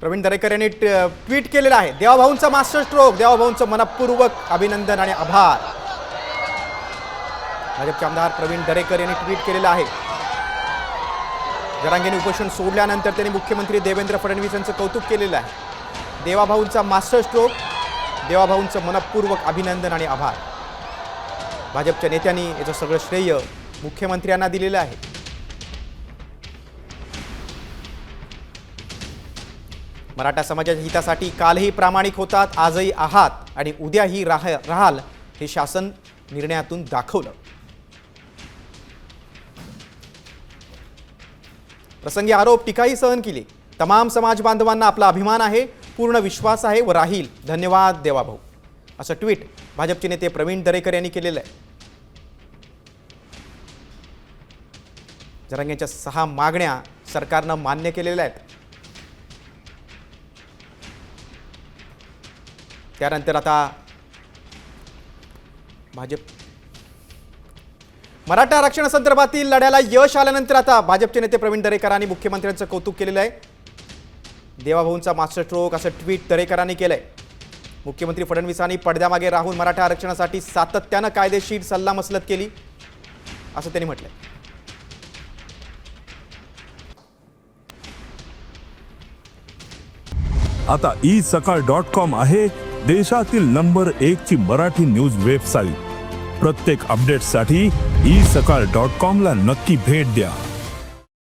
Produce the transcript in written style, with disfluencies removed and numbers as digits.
प्रवीण दरेकर यांनी ट्विट केलेलं आहे, देवाभाऊंचा मास्टर स्ट्रोक, देवाभाऊंचं मनपूर्वक अभिनंदन आणि आभार. भाजपचे आमदार प्रवीण दरेकर यांनी ट्विट केलेलं आहे. जरांगेने उपोषण सोडल्यानंतर त्यांनी मुख्यमंत्री देवेंद्र फडणवीस यांचं कौतुक केलेलं आहे. देवाभाऊंचा मास्टर स्ट्रोक, देवाभाऊंचं मनपूर्वक अभिनंदन आणि आभार. भाजपच्या नेत्यांनी याचं सगळं श्रेय मुख्यमंत्र्यांना दिलेलं आहे. मराठा समाजाच्या हितासाठी कालही प्रामाणिक होतात, आजही आहात आणि उद्याही राहाल हे शासन निर्णयातून दाखवलं. प्रसंगी आरोप टीकाही सहन केली. तमाम समाज बांधवांना आपला अभिमान आहे, पूर्ण विश्वास आहे व राहील. धन्यवाद देवाभाऊ, असं ट्विट भाजपचे नेते प्रवीण दरेकर यांनी केलेलं आहे. जरांगेंच्या 6 मागण्या सरकारनं मान्य केलेल्या आहेत. त्यानंतर आता भाजप मराठा आरक्षणासंदर्भातील लढ्याला यश आल्यानंतर आता भाजपचे नेते प्रवीण दरेकरांनी मुख्यमंत्र्यांचं कौतुक केलेलं आहे. देवाभाऊंचा मास्टर स्ट्रोक असं ट्विट दरेकरांनी केलंय. मुख्यमंत्री फडणवीसांनी पडद्यामागे राहून मराठा आरक्षणासाठी सातत्यानं कायदेशीर सल्लामसलत केली असं त्यांनी म्हटलंय. आता isakal.com आहे देशातील नंबर 1 ची मराठी न्यूज वेबसाईट. प्रत्येक अपडेटसाठी isakal.com ला नक्की भेट द्या.